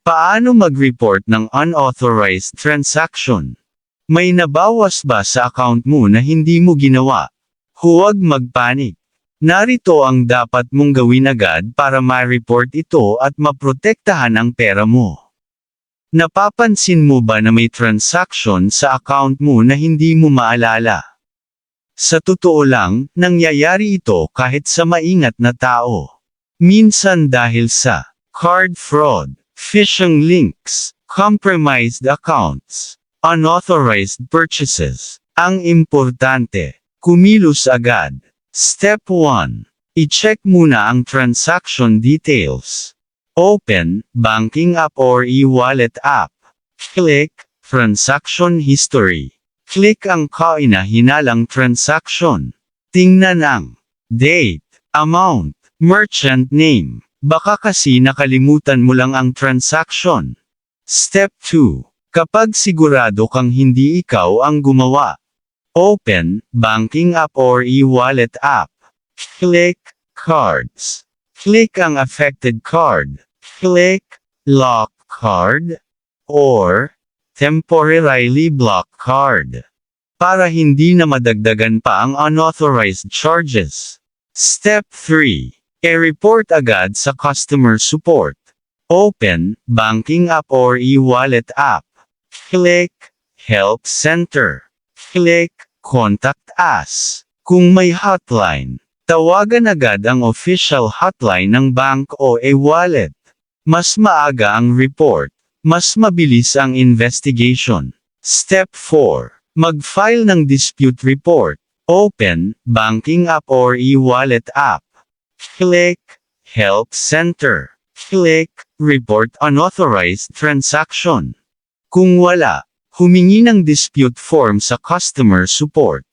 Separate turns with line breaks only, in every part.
Paano mag-report ng unauthorized transaction? May nabawas ba sa account mo na hindi mo ginawa? Huwag magpanik. Narito ang dapat mong gawin agad para ma-report ito at maprotektahan ang pera mo. Napapansin mo ba na may transaction sa account mo na hindi mo maalala? Sa totoo lang, nangyayari ito kahit sa maingat na tao. Minsan dahil sa card fraud, phishing links, compromised accounts, unauthorized purchases. Ang importante, kumilos agad. Step 1. I-check muna ang transaction details. Open, banking app or e-wallet app. Click, transaction history. Click ang kaina-hinalang transaction. Tingnan ang date, amount, merchant name. Baka kasi nakalimutan mo lang ang transaction. Step 2. Kapag sigurado kang hindi ikaw ang gumawa. Open, banking app or e-wallet app. Click, cards. Click ang affected card. Click, lock card. Or, temporarily block card. Para hindi na madagdagan pa ang unauthorized charges. Step 3. I-report agad sa customer support. Open, banking app or e-wallet app. Click, help center. Click, contact us. Kung may hotline, tawagan agad ang official hotline ng bank o e-wallet. Mas maaga ang report, mas mabilis ang investigation. Step 4. Mag-file ng dispute report. Open, banking app or e-wallet app. Click, help center. Click, report unauthorized transaction. Kung wala, humingi ng dispute form sa customer support.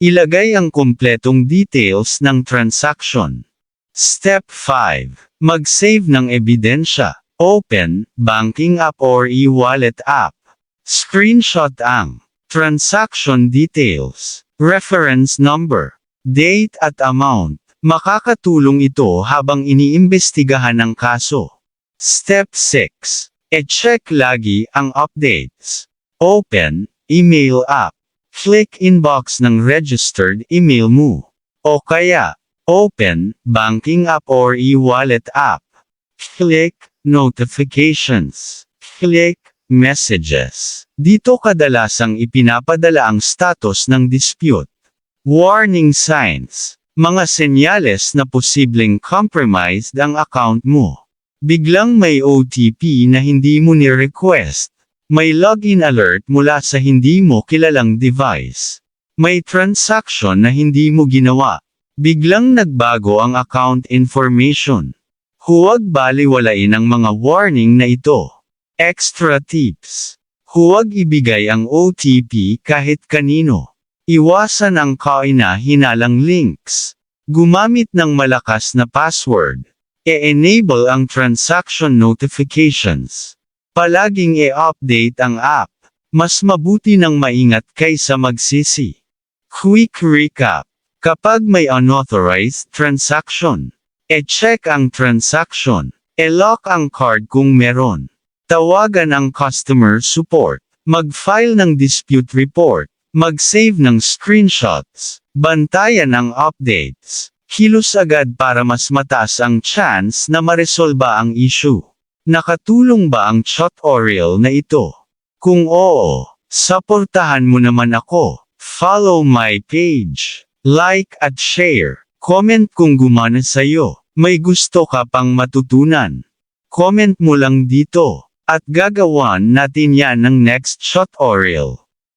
Ilagay ang kumpletong details ng transaction. Step 5. Mag-save ng ebidensya. Open, banking app or e-wallet app. Screenshot ang transaction details, reference number, date at amount. Makakatulong ito habang iniimbestigahan ang kaso. Step 6. E-check lagi ang updates. Open, email app. Click inbox ng registered email mo. O kaya, open, banking app or e-wallet app. Click, notifications. Click, messages. Dito kadalasang ipinapadala ang status ng dispute. Warning signs. Mga senyales na posibleng compromised ang account mo. Biglang may OTP na hindi mo ni-request. May login alert mula sa hindi mo kilalang device. May transaction na hindi mo ginawa. Biglang nagbago ang account information. Huwag baliwalain ang mga warning na ito. Extra tips. Huwag ibigay ang OTP kahit kanino. Iwasan ang kaina-hinalang links. Gumamit ng malakas na password. E-enable ang transaction notifications. Palaging i-update ang app. Mas mabuti ng maingat kaysa magsisi. Quick recap. Kapag may unauthorized transaction, e-check ang transaction. E-lock ang card kung meron. Tawagan ang customer support. Mag-file ng dispute report. Mag-save ng screenshots. Bantayan ang updates. Kilos agad para mas mataas ang chance na maresolba ang issue. Nakatulong ba ang tutorial na ito? Kung oo, suportahan mo naman ako. Follow my page. Like at share. Comment kung gumana sa'yo. May gusto ka pang matutunan. Comment mo lang dito. At gagawan natin yan ng next tutorial.